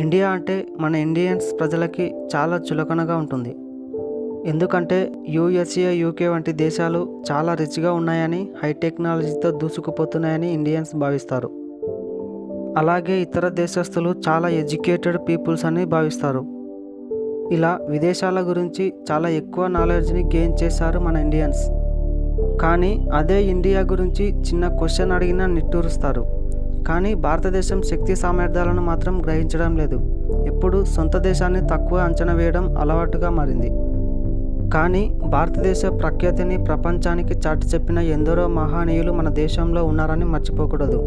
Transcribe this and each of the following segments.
India అంటే మన Indians ప్రజలకి చాలా చులకనగా ఉంటుంది. ఎందుకంటే యూఎస్ఏ, యూకే వంటి దేశాలు చాలా రిచ్గా ఉన్నాయని, హై టెక్నాలజీతో దూసుకుపోతున్నాయని ఇండియన్స్ భావిస్తారు. అలాగే ఇతర దేశస్తులు చాలా ఎడ్యుకేటెడ్ పీపుల్స్ అని భావిస్తారు. ఇలా విదేశాల గురించి చాలా ఎక్కువ నాలెడ్జ్ని గెయిన్ చేశారు మన ఇండియన్స్. కానీ అదే ఇండియా గురించి చిన్న క్వశ్చన్ అడిగినా నిట్టూరుస్తారు. కానీ భారతదేశం శక్తి సామర్థ్యాలను మాత్రం గ్రహించడం లేదు. ఎప్పుడు సొంత దేశాన్ని తక్కువ అంచనా వేయడం అలవాటుగా మారింది. కానీ భారతదేశ ప్రఖ్యాతిని ప్రపంచానికి చాటి చెప్పిన ఎందరో మహనీయులు మన దేశంలో ఉన్నారని మర్చిపోకూడదు.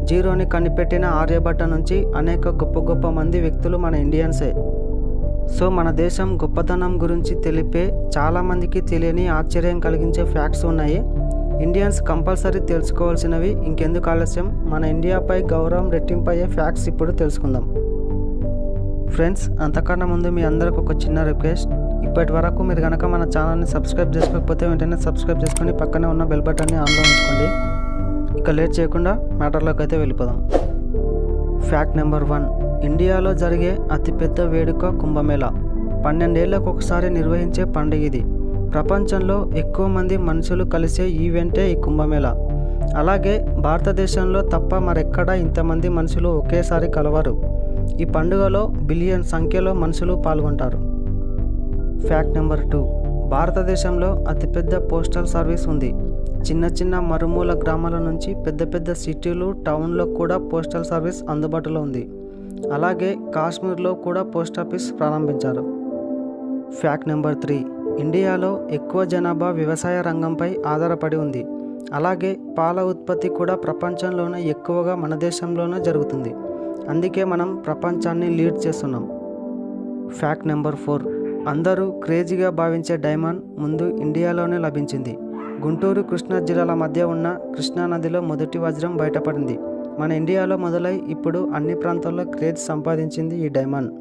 జీరోని కనిపెట్టిన ఆర్యభట్ట నుంచి అనేక గొప్ప గొప్ప మంది వ్యక్తులు మన ఇండియన్సే. సో మన దేశం గొప్పతనం గురించి తెలిపే చాలామందికి తెలియని, ఆశ్చర్యం కలిగించే ఫ్యాక్ట్స్ ఉన్నాయి. ఇండియన్స్ కంపల్సరీ తెలుసుకోవాల్సినవి. ఇంకెందుకు ఆలస్యం, మన ఇండియాపై గౌరవం రెట్టింపయ్యే ఫ్యాక్ట్స్ ఇప్పుడు తెలుసుకుందాం. ఫ్రెండ్స్, అంతకన్నా ముందు మీ అందరికి ఒక చిన్న రిక్వెస్ట్. ఇప్పటి వరకు మీరు కనుక మన ఛానల్ని సబ్స్క్రైబ్ చేసుకోకపోతే వెంటనే సబ్స్క్రైబ్ చేసుకొని పక్కనే ఉన్న బెల్ బటన్ని ఆన్లో ఉంచుకోండి. ఇక లేట్ చేయకుండా మ్యాటర్లోకి అయితే వెళ్ళిపోదాం. Fact number 1. ఇండియాలో జరిగే అతిపెద్ద వేడుక కుంభమేళా. 12 ఏళ్లకు ఒకసారి నిర్వహించే పండుగ ఇది. ప్రపంచంలో ఎక్కువ మంది మనుషులు కలిసే ఈవెంటే ఈ కుంభమేళా. అలాగే భారతదేశంలో తప్ప మరెక్కడా ఇంతమంది మనుషులు ఒకేసారి కలవరు. ఈ పండుగలో బిలియన్ సంఖ్యలో మనుషులు పాల్గొంటారు. Fact number 2. భారతదేశంలో అతిపెద్ద పోస్టల్ సర్వీస్ ఉంది. చిన్న చిన్న మరుమూల గ్రామాల నుంచి పెద్ద పెద్ద సిటీలు, టౌన్లో కూడా పోస్టల్ సర్వీస్ అందుబాటులో ఉంది. అలాగే కాశ్మీర్లో కూడా పోస్ట్ ఆఫీస్ ప్రారంభించారు. Fact number 3. ఇండియాలో ఎక్కువ జనాభా వ్యవసాయ రంగంపై ఆధారపడి ఉంది. అలాగే పాల ఉత్పత్తి కూడా ప్రపంచంలోనే ఎక్కువగా మన దేశంలోనే జరుగుతుంది. అందుకే మనం ప్రపంచాన్ని లీడ్ చేస్తున్నాం. Fact number 4. అందరూ క్రేజీగా భావించే డైమండ్ ముందు ఇండియాలోనే లభించింది. గుంటూరు, కృష్ణా జిల్లాల మధ్య ఉన్న కృష్ణా నదిలో మొదటి వజ్రం బయటపడింది. మన ఇండియాలో మొదలై ఇప్పుడు అన్ని ప్రాంతాల్లో క్రేజ్ సంపాదించింది ఈ డైమండ్.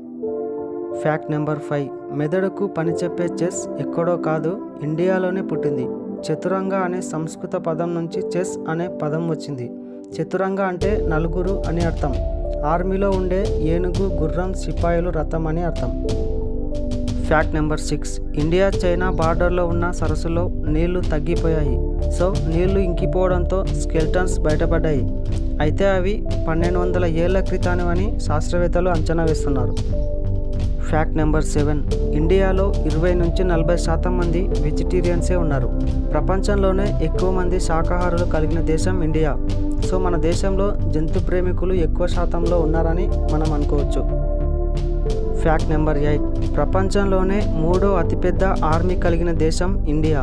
Fact number 5. మెదడుకు పని చెప్పే చెస్ ఎక్కడో కాదు, ఇండియాలోనే పుట్టింది. చతురంగ అనే సంస్కృత పదం నుంచి చెస్ అనే పదం వచ్చింది. చతురంగ అంటే నలుగురు అని అర్థం. ఆర్మీలో ఉండే ఏనుగు, గుర్రం, సిపాయిలు, రథం అని అర్థం. Fact number 6. ఇండియా చైనా బార్డర్లో ఉన్న సరస్సులో నీళ్లు తగ్గిపోయాయి. సో నీళ్లు ఇంకిపోవడంతో స్కెల్టన్స్ బయటపడ్డాయి. అయితే అవి 1200 ఏళ్ల క్రితానివని శాస్త్రవేత్తలు అంచనా వేస్తున్నారు. Fact number 7. ఇండియాలో 20 నుంచి 40% మంది వెజిటేరియన్సే ఉన్నారు. ప్రపంచంలోనే ఎక్కువ మంది శాకాహారులు కలిగిన దేశం ఇండియా. సో మన దేశంలో జంతు ప్రేమికులు ఎక్కువ శాతంలో ఉన్నారని మనం అనుకోవచ్చు. Fact number 8. ప్రపంచంలోనే 3వ అతిపెద్ద ఆర్మీ కలిగిన దేశం ఇండియా.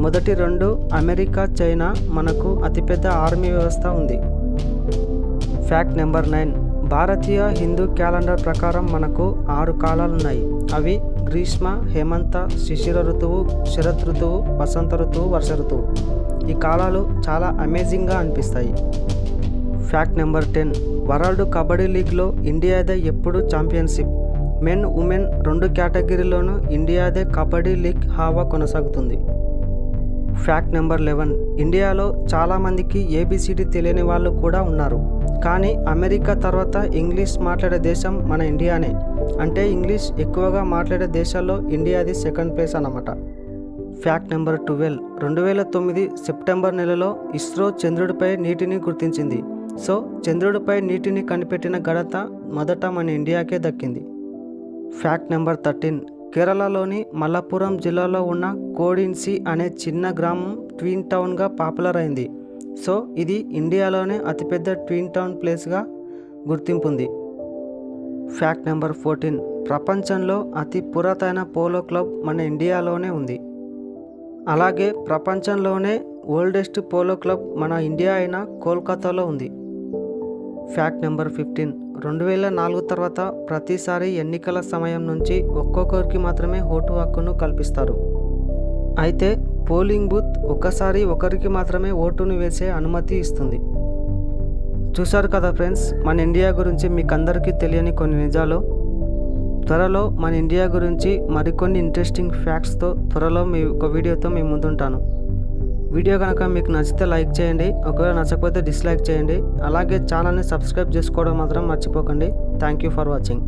మొదటి 2 అమెరికా, చైనా. మనకు అతిపెద్ద ఆర్మీ వ్యవస్థ ఉంది. Fact number 9. భారతీయ హిందూ క్యాలెండర్ ప్రకారం మనకు 6 కాలాలున్నాయి. అవి గ్రీష్మ, హేమంత, శిశిర ఋతువు, శరత్ ఋతువు, వసంత ఋతువు, వర్ష ఋతువు. ఈ కాలాలు చాలా అమేజింగ్గా అనిపిస్తాయి. Fact number 10. వరల్డ్ కబడ్డీ లీగ్లో ఇండియాదే ఎప్పుడు ఛాంపియన్షిప్. మెన్, ఉమెన్ 2 కేటగిరీలోనూ ఇండియాదే కబడ్డీ లీగ్ హావా కొనసాగుతుంది. Fact number 11. ఇండియాలో చాలామందికి ఏబిసిడి తెలియని వాళ్ళు కూడా ఉన్నారు. కానీ అమెరికా తర్వాత ఇంగ్లీష్ మాట్లాడే దేశం మన ఇండియానే. అంటే ఇంగ్లీష్ ఎక్కువగా మాట్లాడే దేశాల్లో ఇండియాది సెకండ్ ప్లేస్ అన్నమాట. Fact number 12. 2009 సెప్టెంబర్ నెలలో ఇస్రో చంద్రుడిపై నీటిని గుర్తించింది. సో చంద్రుడిపై నీటిని కనిపెట్టిన ఘనత మొదట మన ఇండియాకే దక్కింది. Fact number 13. కేరళలోని మలప్పురం జిల్లాలో ఉన్న కోడిన్సి అనే చిన్న గ్రామం ట్విన్ టౌన్గా పాపులర్ అయింది. సో ఇది ఇండియాలోనే అతిపెద్ద ట్విన్ టౌన్ ప్లేస్గా గుర్తింపు ఉంది. Fact number 14. ప్రపంచంలో అతి పురాతన పోలో క్లబ్ మన ఇండియాలోనే ఉంది. అలాగే ప్రపంచంలోనే ఓల్డెస్ట్ పోలో క్లబ్ మన ఇండియా అయిన కోల్కతాలో ఉంది. Fact number 15. 2004 తర్వాత ప్రతిసారి ఎన్నికల సమయం నుంచి ఒక్కొక్కరికి మాత్రమే ఓటు హక్కును కల్పిస్తారు. అయితే పోలింగ్ బూత్ ఒకసారి ఒకరికి మాత్రమే ఓటును వేసే అనుమతి ఇస్తుంది. చూశారు కదా ఫ్రెండ్స్, మన ఇండియా గురించి మీకు అందరికీ తెలియని కొన్ని నిజాలు. త్వరలో మన ఇండియా గురించి మరికొన్ని ఇంట్రెస్టింగ్ ఫ్యాక్ట్స్తో త్వరలో ఒక వీడియోతో మీ ముందుంటాను. వీడియో కనుక మీకు నచ్చితే లైక్ చేయండి, ఒకవేళ నచ్చకపోతే డిస్లైక్ చేయండి. అలాగే ఛానల్ని సబ్స్క్రైబ్ చేసుకోవడం మాత్రం మర్చిపోకండి. Thank you for watching.